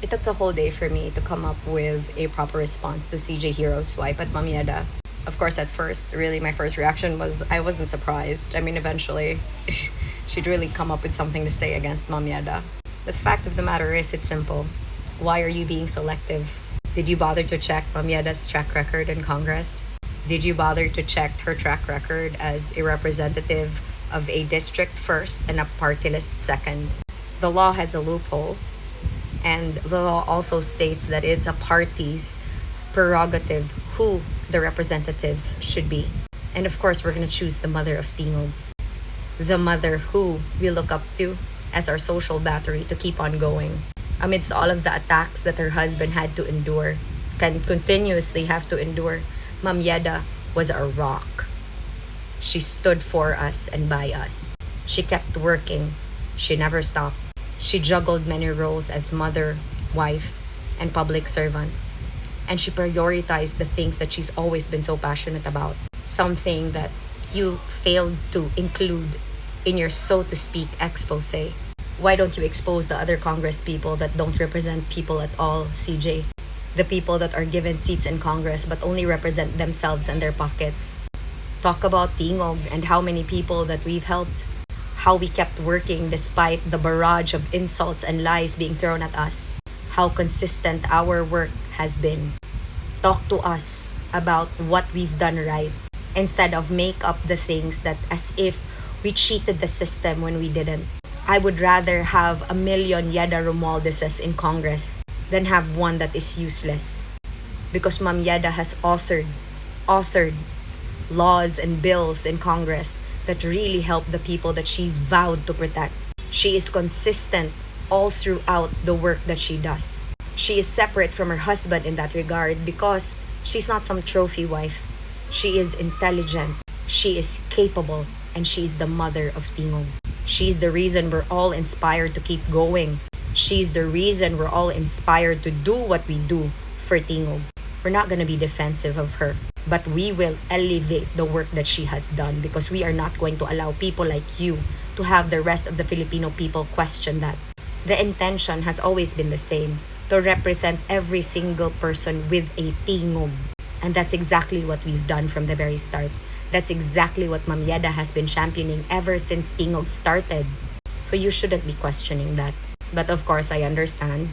It took the whole day for me to come up with a proper response to CJ Hero's swipe at Momeda. Of course, at first, really, my first reaction was I wasn't surprised. I mean, eventually, she'd really come up with something to say against Momeda. But the fact of the matter is, it's simple. Why are you being selective? Did you bother to check Momieda's track record in Congress? Did you bother to check her track record as a representative of a district first and a party list second? The law has a loophole, and the law also states that it's a party's prerogative who the representatives should be. And of course, we're going to choose the Mother of Tingog, the mother who we look up to as our social battery to keep on going. Amidst all of the attacks that her husband had to endure, can continuously have to endure, Momeda was a rock. She stood for us and by us. She kept working. She never stopped. She juggled many roles as mother, wife, and public servant. And she prioritized the things that she's always been so passionate about. Something that you failed to include in your, so to speak, expose. Why don't you expose the other Congress people that don't represent people at all, CJ? The people that are given seats in Congress but only represent themselves and their pockets. Talk about Tingog and how many people that we've helped. How we kept working despite the barrage of insults and lies being thrown at us. How consistent our work has been. Talk to us about what we've done right instead of make up the things that as if we cheated the system when we didn't. I would rather have a million Yeda Romualdez's in Congress than have one that is useless. Because Ma'am Yeda has authored laws and bills in Congress that really help the people that she's vowed to protect. She is consistent all throughout the work that she does. She is separate from her husband in that regard because she's not some trophy wife. She is intelligent, she is capable, and she's the Mother of Tingog. She's the reason we're all inspired to keep going. She's the reason we're all inspired to do what we do for Tingog. We're not going to be defensive of her, but we will elevate the work that she has done because we are not going to allow people like you to have the rest of the Filipino people question that. The intention has always been the same, to represent every single person with a Tingog. And that's exactly what we've done from the very start. That's exactly what Ma'am Yeda has been championing ever since Tingog started. So you shouldn't be questioning that. But of course, I understand.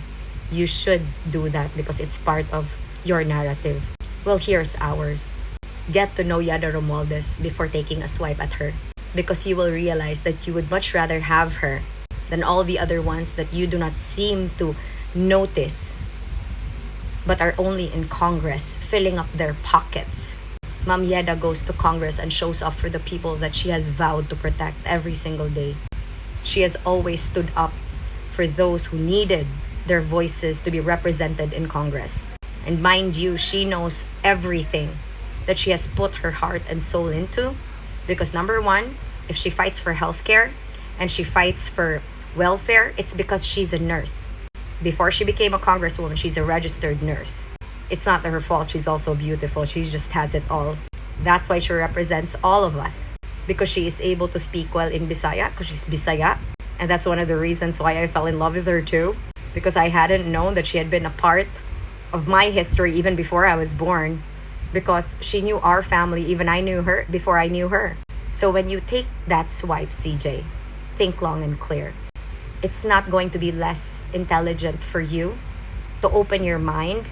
You should do that because it's part of your narrative. Well, here's ours. Get to know Yeda Romualdez before taking a swipe at her. Because you will realize that you would much rather have her than all the other ones that you do not seem to notice but are only in Congress filling up their pockets. Ma'am Yeda goes to Congress and shows up for the people that she has vowed to protect every single day. She has always stood up for those who needed their voices to be represented in Congress. And mind you, she knows everything that she has put her heart and soul into because number one, if she fights for healthcare and she fights for welfare, it's because she's a nurse. Before she became a congresswoman, she's a registered nurse. It's not her fault, she's also beautiful. She just has it all. That's why she represents all of us. Because she is able to speak well in Bisaya, because she's Bisaya. And that's one of the reasons why I fell in love with her too. Because I hadn't known that she had been a part of my history even before I was born. Because she knew our family, even I knew her before I knew her. So when you take that swipe, CJ, think long and clear. It's not going to be less intelligent for you to open your mind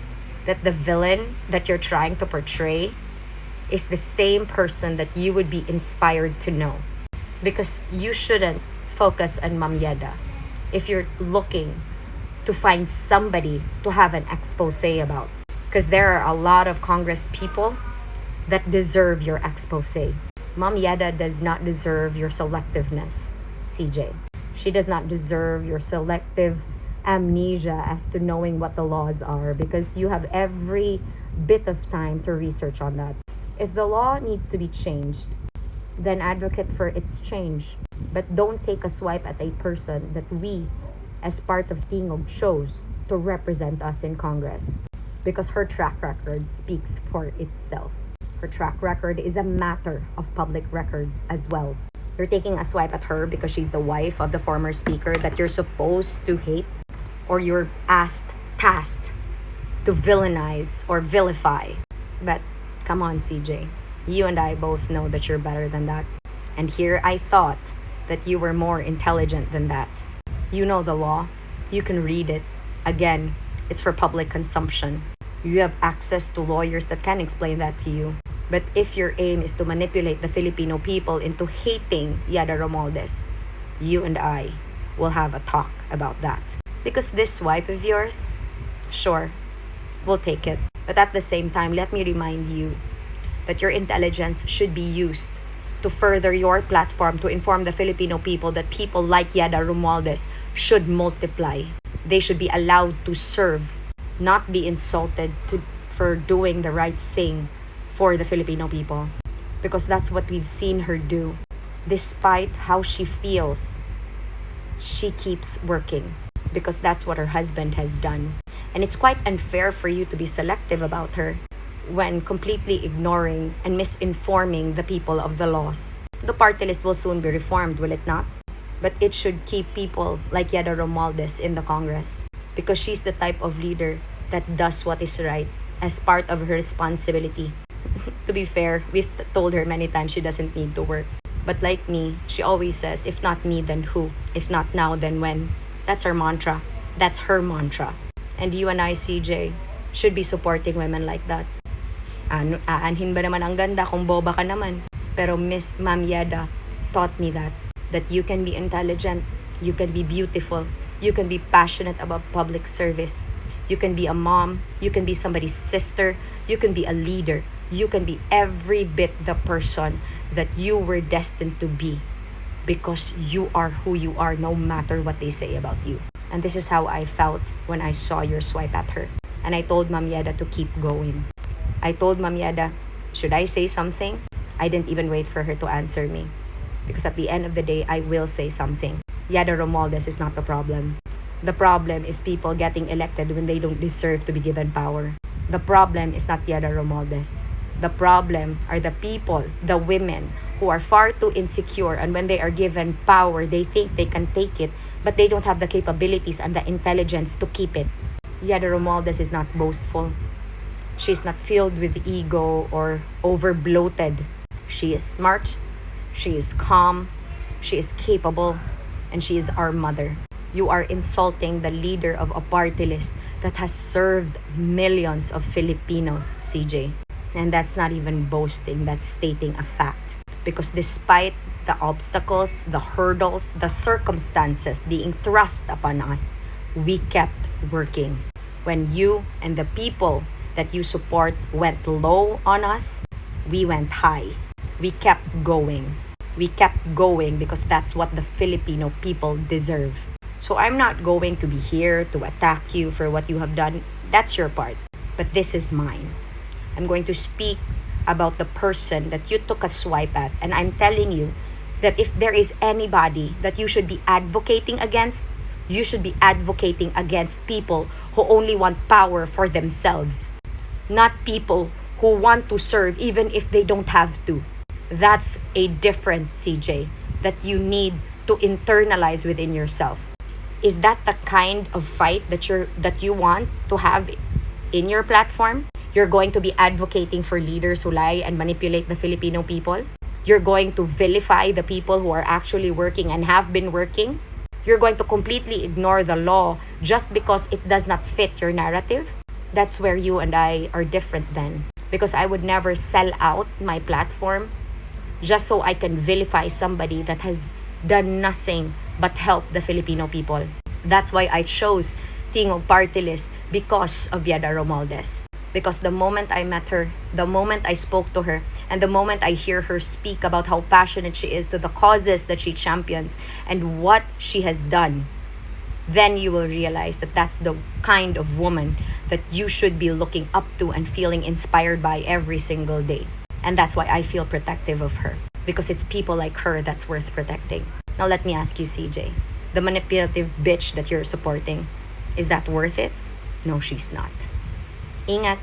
that the villain that you're trying to portray is the same person that you would be inspired to know. Because you shouldn't focus on Ma'am Yeda if you're looking to find somebody to have an expose about. Because there are a lot of Congress people that deserve your expose. Ma'am Yeda does not deserve your selectiveness, CJ. She does not deserve your selective amnesia as to knowing what the laws are because you have every bit of time to research on that. If the law needs to be changed, then advocate for its change. But don't take a swipe at a person that we, as part of Tingog, chose to represent us in Congress. Because her track record speaks for itself. Her track record is a matter of public record as well. You're taking a swipe at her because she's the wife of the former speaker that you're supposed to hate, or you're asked tasked to villainize or vilify. But come on, CJ. You and I both know that you're better than that. And here I thought that you were more intelligent than that. You know the law. You can read it. Again, it's for public consumption. You have access to lawyers that can explain that to you. But if your aim is to manipulate the Filipino people into hating Yada Romualdez, you and I will have a talk about that. Because this swipe of yours, sure, we'll take it. But at the same time, let me remind you that your intelligence should be used to further your platform to inform the Filipino people that people like Yada Romualdez should multiply. They should be allowed to serve, not be insulted for doing the right thing for the Filipino people. Because that's what we've seen her do. Despite how she feels, she keeps working. Because that's what her husband has done. And it's quite unfair for you to be selective about her when completely ignoring and misinforming the people of the laws. The party list will soon be reformed, will it not? But it should keep people like Yada Romualdez in the Congress because she's the type of leader that does what is right as part of her responsibility. To be fair, we've told her many times she doesn't need to work. But like me, she always says, if not me, then who? If not now, then when? That's her mantra. That's her mantra. And you and I, CJ, should be supporting women like that. Aanhin ba naman ang ganda kung boba ka naman? Pero Ma'am Yada taught me that you can be intelligent, you can be beautiful, you can be passionate about public service, you can be a mom, you can be somebody's sister, you can be a leader, you can be every bit the person that you were destined to be because you are who you are no matter what they say about you. And this is how I felt when I saw your swipe at her. And I told Ma'am Yada to keep going. I told Ma'am Yada, should I say something? I didn't even wait for her to answer me. Because at the end of the day, I will say something. Yada Romualdez is not the problem. The problem is people getting elected when they don't deserve to be given power. The problem is not Yada Romualdez. The problem are the people, the women, who are far too insecure, and when they are given power, they think they can take it, but they don't have the capabilities and the intelligence to keep it. Yada Romualdez is not boastful. She's not filled with ego or over-bloated. She is smart, she is calm, she is capable, and she is our mother. You are insulting the leader of a party list that has served millions of Filipinos, CJ. And that's not even boasting, that's stating a fact. Because despite the obstacles, the hurdles, the circumstances being thrust upon us, we kept working. When you and the people that you support went low on us, we went high. We kept going. We kept going because that's what the Filipino people deserve. So I'm not going to be here to attack you for what you have done. That's your part. But this is mine. I'm going to speak about the person that you took a swipe at. And I'm telling you that if there is anybody that you should be advocating against, you should be advocating against people who only want power for themselves. Not people who want to serve even if they don't have to. That's a difference, CJ, that you need to internalize within yourself. Is that the kind of fight that you want to have in your platform? You're going to be advocating for leaders who lie and manipulate the Filipino people? You're going to vilify the people who are actually working and have been working? You're going to completely ignore the law just because it does not fit your narrative? That's where you and I are different then. Because I would never sell out my platform just so I can vilify somebody that has done nothing but help the Filipino people. That's why I chose Tingog party list because of Yada Romualdez. Because the moment I met her, the moment I spoke to her, and the moment I hear her speak about how passionate she is to the causes that she champions and what she has done, then you will realize that that's the kind of woman that you should be looking up to and feeling inspired by every single day. And that's why I feel protective of her. Because it's people like her that's worth protecting. Now let me ask you, CJ, the manipulative bitch that you're supporting, is that worth it? No, she's not. Ingat.